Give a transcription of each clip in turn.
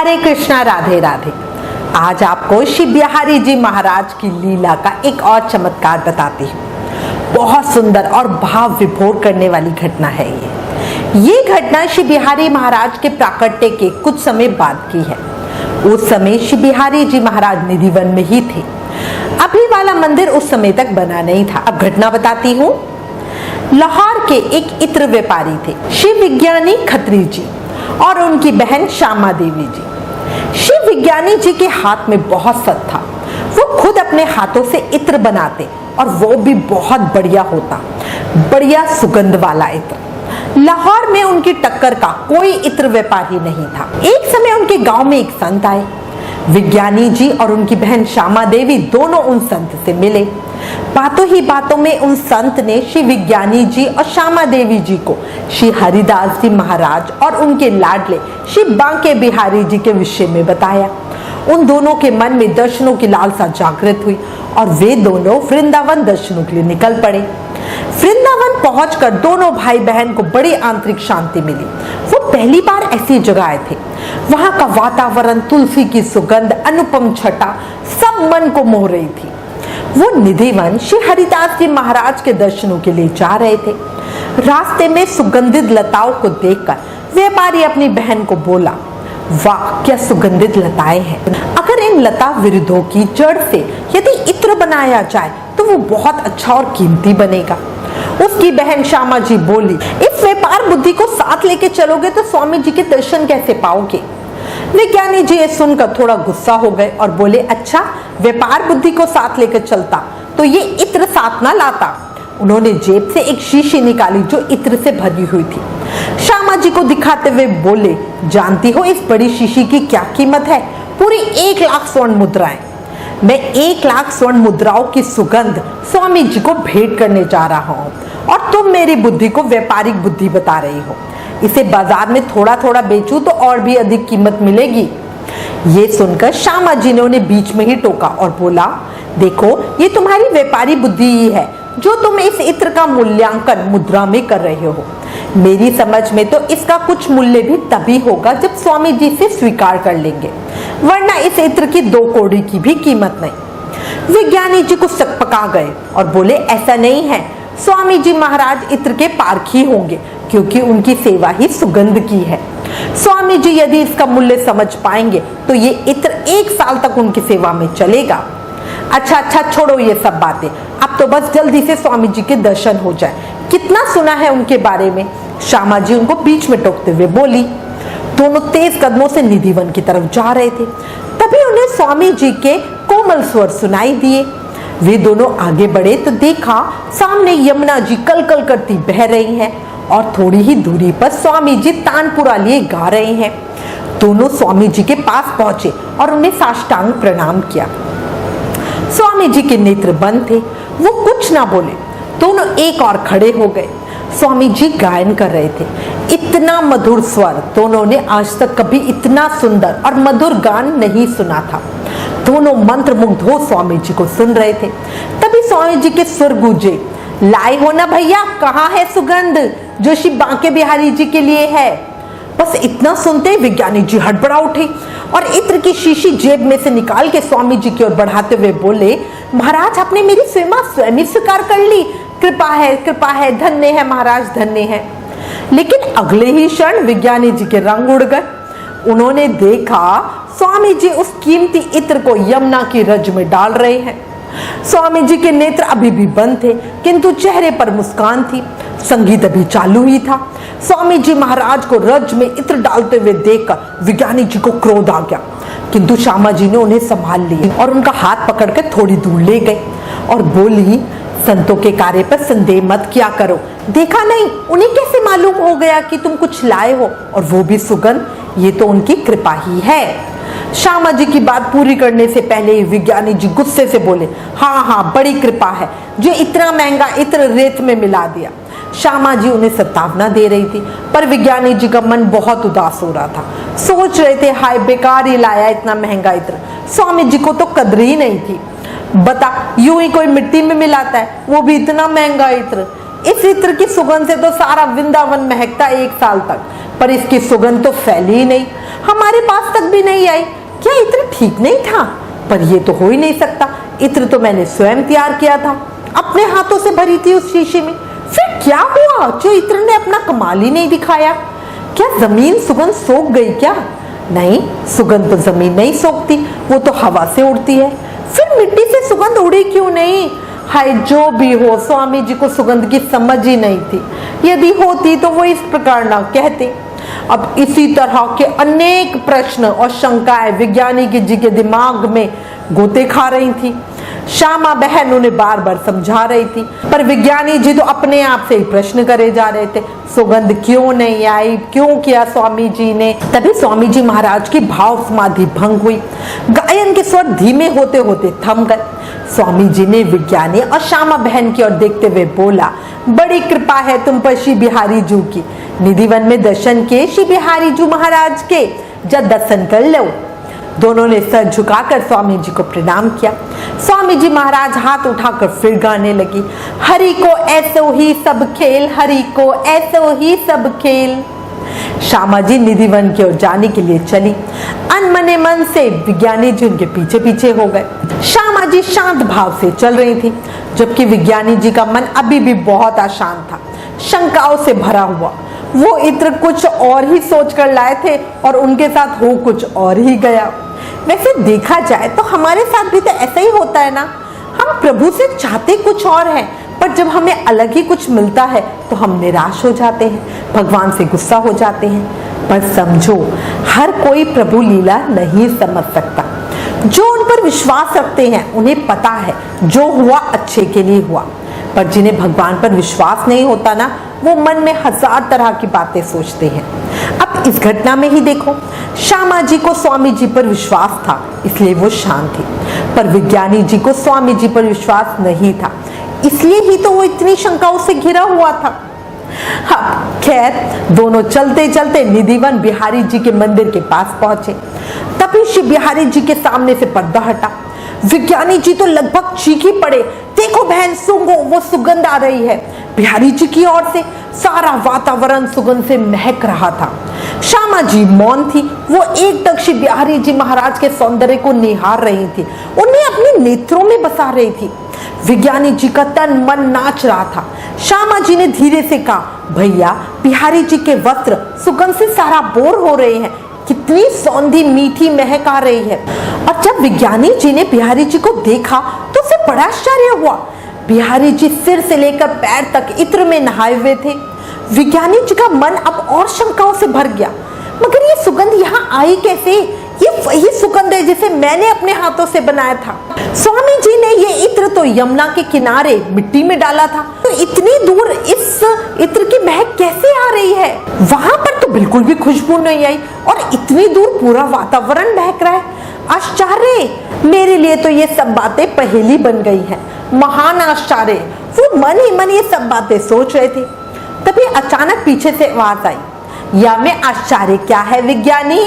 हरे कृष्णा, राधे राधे। आज आपको श्री बिहारी जी महाराज की लीला का एक और चमत्कार बताती हूँ। बहुत सुंदर और भाव विभोर करने वाली घटना है ये घटना श्री बिहारी महाराज के प्राकट्य के कुछ समय बाद की है। उस समय श्री बिहारी जी महाराज निधिवन में ही थे। अभी वाला मंदिर उस समय तक बना नहीं था। अब घटना बताती हूँ। लाहौर के एक इत्र व्यापारी थे श्री विज्ञानी खत्री जी और उनकी बहन श्यामा देवी जी। श्री विज्ञानी जी के हाथ में बहुत सत था। वो खुद अपने हाथों से इत्र बनाते और वो भी बहुत बढ़िया होता, बढ़िया सुगंध वाला इत्र। लाहौर में उनकी टक्कर का कोई इत्र व्यापारी नहीं था। एक समय उनके गांव में एक संत आए। विज्ञानी जी और उनकी बहन श्यामा देवी दोनों उन संत से मिले। बातों ही बातों में उन संत ने श्री विज्ञानी जी और श्यामा देवी जी को श्री हरिदास जी महाराज और उनके लाडले श्री बांके बिहारी जी के विषय में बताया। उन दोनों के मन में दर्शनों की लालसा जागृत हुई और वे दोनों वृंदावन दर्शनों के लिए निकल पड़े। वृंदावन पहुंचकर दोनों भाई बहन को बड़ी आंतरिक शांति मिली। वो पहली बार ऐसी जगह आए थे। वहां का वातावरण, तुलसी की सुगंध, अनुपम छटा सब मन को मोह रही थी। वो निधिवन श्री हरिदास जी महाराज के दर्शनों के लिए जा रहे थे। रास्ते में सुगंधित लताओं को देखकर व्यापारी अपनी बहन को बोला, वाह क्या सुगंधित लताएं हैं। अगर इन लता विरुद्धों की जड़ से यदि इत्र बनाया जाए तो वो बहुत अच्छा और कीमती बनेगा। उसकी बहन श्यामा जी बोली, इस व्यापार बुद्धि को साथ लेके चलोगे तो स्वामी जी के दर्शन कैसे पाओगे। विज्ञानी जी ये सुनकर थोड़ा गुस्सा हो गए और बोले, अच्छा व्यापार बुद्धि को साथ लेकर चलता तो ये इत्र साथ ना लाता। उन्होंने जेब से एक शीशी निकाली जो इत्र से भरी हुई थी। श्यामा जी को दिखाते हुए बोले, जानती हो इस बड़ी शीशी की क्या कीमत है? पूरी 1 लाख स्वर्ण मुद्राएं। मैं 1 लाख स्वर्ण मुद्राओं की सुगंध स्वामी जी को भेंट करने जा रहा हूँ और तुम मेरी बुद्धि को व्यापारिक बुद्धि बता रही हो। इसे बाजार में थोड़ा थोड़ा बेचूं तो और भी अधिक कीमत मिलेगी। ये सुनकर श्यामा जी ने उन्हें बीच में ही टोका और बोला, देखो ये तुम्हारी व्यापारी बुद्धि ही है जो तुम इस इत्र का मूल्यांकन मुद्रा में कर रहे हो। मेरी समझ में तो इसका कुछ मूल्य भी तभी होगा जब स्वामी जी से स्वीकार कर लेंगे, वरना इस इत्र की 2 कौड़ी की भी कीमत नहीं। विज्ञानी जी को सकपका गए और बोले, ऐसा नहीं है, स्वामी जी महाराज इत्र के पारखी होंगे क्योंकि उनकी सेवा ही सुगंध की है। स्वामी जी यदि इसका मूल्य समझ पाएंगे तो ये इत्र 1 साल तक उनकी सेवा में चलेगा। अच्छा छोड़ो ये सब बातें, अब तो बस जल्दी से स्वामी जी के दर्शन हो जाए। कितना सुना है उनके बारे में। श्यामा जी उनको बीच में टोकते हुए बोली। दोनों तेज कदमों से निधिवन की तरफ जा रहे थे। तभी उन्हें स्वामी जी के कोमल स्वर सुनाई दिए। वे दोनों आगे बढ़े तो देखा सामने यमुना जी कलकल करती बह रही हैं और थोड़ी ही दूरी पर स्वामी जी तानपुरा लिए गा रहे हैं। दोनों स्वामी जी के पास पहुंचे और उन्हें साष्टांग प्रणाम किया। स्वामी जी के नेत्र बंद थे, वो कुछ ना बोले। दोनों एक और खड़े हो गए। स्वामी जी गायन कर रहे थे। इतना मधुर स्वर दोनों ने आज तक कभी इतना सुंदर और मधुर गान नहीं सुना था। दोनों मंत्रमुग्ध हो स्वामी जी को सुन रहे थे। तभी स्वामी जी के सुर गूंजे, लाए हो ना भैया, कहाँ है सुगंध जो श्री बांके बिहारी जी के लिए है। बस इतना सुनते विज्ञानी जी हड़बड़ा उठे और इत्र की शीशी जेब में से निकाल के स्वामी जी की ओर बढ़ाते हुए बोले, महाराज आपने मेरी सेवा स्वयं स्वीकार कर ली। कृपा है, धन्य है महाराज, धन्य है। लेकिन अगले ही क्षण विज्ञानी जी के रंग उड़ गए। उन्होंने देखा स्वामी जी उस कीमती इत्र को यमुना की रज में डाल रहे हैं। स्वामी जी के नेत्र अभी भी बंद थे किंतु चेहरे पर मुस्कान थी। संगीत अभी चालू ही था। स्वामी जी महाराज को रज में इत्र डालते हुए देखकर विज्ञानी जी को क्रोध आ गया, किंतु श्यामा जी ने उन्हें संभाल लिया और उनका हाथ पकड़कर थोड़ी दूर ले गए और बोली, संतों के कार्य पर संदेह मत किया करो। देखा नहीं, उन्हें कैसे मालूम हो गया कि तुम कुछ लाए हो, और वो भी सुगंध। ये तो उनकी कृपा ही है। श्यामा जी की बात पूरी करने से पहले ही विज्ञानी जी गुस्से से बोले, हाँ बड़ी कृपा है जो इतना महंगा इत्र रेत में मिला दिया। श्यामा जी उन्हें सत्तावना दे रही थी पर विज्ञानी जी का मन बहुत उदास हो रहा था। सोच रहे थे, हाय बेकार ही लाया इतना महंगा इत्र, स्वामी जी को तो कदर ही नहीं थी। बता, यूं ही कोई मिट्टी में मिलाता है, वो भी इतना महंगा इत्र। इस इत्र की सुगंध से तो सारा वृंदावन महकता 1 साल तक। पर इसकी सुगंध तो फैली ही नहीं, हमारे पास तक भी नहीं आई। क्या इत्र ठीक नहीं था? पर ये तो हो ही नहीं सकता, इत्र तो मैंने स्वयं तैयार किया था, अपने हाथों से भरी थी उस शीशी में। फिर क्या हुआ जो इत्र ने अपना कमाल ही नहीं दिखाया? क्या जमीन सुगंध सोख गई क्या? नहीं, सुगंध तो जमीन नहीं सोखती, वो तो हवा से उड़ती है। फिर मिट्टी से सुगंध उड़ी क्यों नहीं? हाय, जो भी हो, स्वामी जी को सुगंध की समझ ही नहीं थी। यदि होती तो वो इस प्रकार ना कहते। अब इसी तरह के अनेक प्रश्न और शंकाएं विज्ञानी जी के दिमाग में गोते खा रही थी। श्यामा बहन उन्हें बार बार समझा रही थी, पर विज्ञानी जी तो अपने आप से ही प्रश्न करे जा रहे थे। सुगंध क्यों नहीं आई, क्यों किया स्वामी जी ने? तभी स्वामी जी महाराज की भाव समाधि भंग हुई। गायन के स्वर धीमे होते होते थम गए। स्वामी जी ने विज्ञानी और श्यामा बहन की ओर देखते हुए बोला, बड़ी कृपा है तुम पर श्री बिहारी जू की। निधिवन में दर्शन के श्री बिहारी जू महाराज के जब दर्शन कर लो। दोनों ने सर झुकाकर स्वामी जी को प्रणाम किया। स्वामी जी महाराज हाथ उठाकर फिर गाने लगी, हरि को ऐसो ही सब खेल, हरि को ऐसो ही सब खेल। श्यामा जी निधिवन की ओर जाने के लिए चली। अनमने मन से विज्ञानी जी उनके पीछे पीछे हो गए। श्यामा जी शांत भाव से चल रही थी, जबकि विज्ञानी जी का मन अभी भी बहुत अशांत था, शंकाओं से भरा हुआ। वो इत्र कुछ और ही सोच कर लाए थे और उनके साथ हो कुछ और ही गया। वैसे देखा जाए तो हमारे साथ भी तो ऐसा ही होता है ना। हम प्रभु से चाहते कुछ और है, पर जब हमें अलग ही कुछ मिलता है तो हम निराश हो जाते हैं, भगवान से गुस्सा हो जाते हैं। पर समझो, हर कोई प्रभु लीला नहीं समझ सकता। जो उन पर विश्वास रखते हैं उन्हें पता है जो हुआ अच्छे के लिए हुआ, पर जिन्हें भगवान पर विश्वास नहीं होता ना, वो मन में हजार तरह की बातें सोचते हैं। अब इस घटना में ही देखो, श्यामा जी को स्वामी जी पर विश्वास था इसलिए वो शांत थी, पर विज्ञानी जी को स्वामी जी पर विश्वास नहीं था, इसलिए ही तो वो इतनी शंकाओं से घिरा हुआ था। हाँ, खैर, दोनों चलते चलते निधिवन बिहारी जी के मंदिर के पास पहुंचे। तभी श्री बिहारी जी के सामने से पर्दा हटा। विज्ञानी जी तो लगभग चीख ही पड़े, देखो बहन, सूंघो, वो सुगंध आ रही है। बिहारी जी की ओर से सारा वातावरण सुगंध से महक रहा था। श्यामा जी मौन थी, वो एकटक श्री बिहारी जी महाराज के सौंदर्य को निहार रही थी, उन्हें अपने नेत्रों में बसा रही थी। विज्ञानी जी का तन मन नाच रहा था। श्यामा जी ने धीरे से कहा, भैया, बिहारी जी के वस्त्र सुगंध से सारा बोर हो रहे हैं, कितनी सौंधी मीठी महक आ रही है। और जब विज्ञानी जी ने बिहारी जी को देखा तो उसे बड़ा आश्चर्य हुआ। बिहारी जी सिर से लेकर पैर तक इत्र में नहाए हुए थे। विज्ञानी जी का मन अब और शंकाओं से भर गया, मगर ये सुगंध यहाँ आई कैसे? ये वही सुगंध है जिसे मैंने अपने हाथों से बनाया था। स्वामी जी ने ये इत्र तो यमुना के किनारे मिट्टी में डाला था, तो इतनी दूर इस इत्र की महक कैसे आ रही है? वहां पर तो बिल्कुल भी खुशबू नहीं आई और इतनी दूर पूरा वातावरण महक रहा है। आश्चर्य! मेरे लिए तो ये सब बातें पहेली बन गई है, महान आश्चर्य। वो मन ही मन ये सब बातें सोच रहे थे। तभी अचानक पीछे से आवाज आई, या में आश्चर्य क्या है विज्ञानी?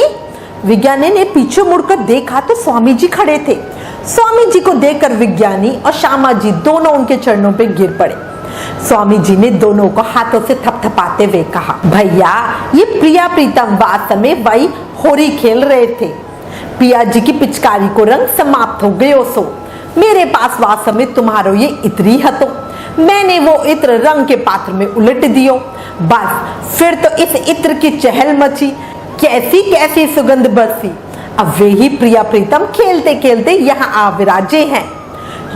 विज्ञानी ने पीछे मुड़कर देखा तो स्वामी जी खड़े थे। स्वामी जी को देखकर विज्ञानी और श्यामा जी दोनों उनके चरणों पे गिर पड़े। स्वामी जी ने दोनों को हाथों से थपथपाते हुए कहा, भैया, ये प्रिया प्रीतम वास्तव में वही होरी खेल रहे थे। पिया जी की पिचकारी को रंग समाप्त हो गयो सो मेरे पास वास्तव में तुम्हारो ये इत्री हतो। मैंने वो इत्र रंग के पात्र में उलट दियो। बस फिर तो इस इत्र की चहल मची, कैसी कैसी सुगंध बरसी। अब वे ही प्रिया प्रीतम खेलते खेलते यहाँ आ विराजे हैं।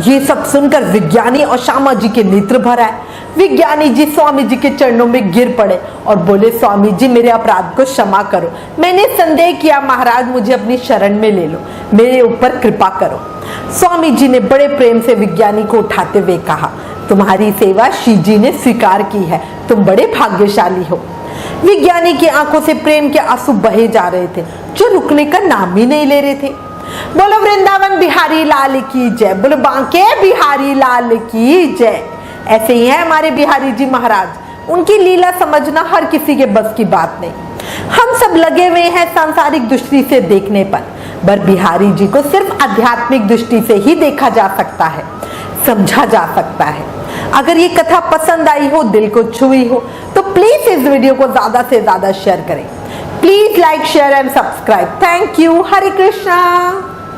ये सब सुनकर विज्ञानी और श्यामा जी के नेत्र भर आए। विज्ञानी जी स्वामी जी के चरणों में गिर पड़े और बोले, स्वामी जी, मेरे अपराध को क्षमा करो। मैंने संदेह किया, महाराज मुझे अपनी शरण में ले लो, मेरे ऊपर कृपा करो। स्वामी जी ने बड़े प्रेम से विज्ञानी को उठाते हुए कहा, तुम्हारी सेवा श्री जी ने स्वीकार की है, तुम बड़े भाग्यशाली हो। विज्ञानी की आंखों से प्रेम के आंसू बहे जा रहे थे, जो रुकने का नाम ही नहीं ले रहे थे। बोलो वृंदावन बिहारी लाल की जय, बोलो बांके बिहारी लाल की जय। ऐसे ही है हमारे बिहारी जी महाराज, उनकी लीला समझना हर किसी के बस की बात नहीं। हम सब लगे हुए हैं सांसारिक दृष्टि से देखने पर बिहारी जी को सिर्फ आध्यात्मिक दृष्टि से ही देखा जा सकता है, समझा जा सकता है। अगर ये कथा पसंद आई हो, दिल को छुई हो, तो प्लीज इस वीडियो को ज्यादा से ज्यादा शेयर करें। Please like share and subscribe. Thank you. Hare Krishna.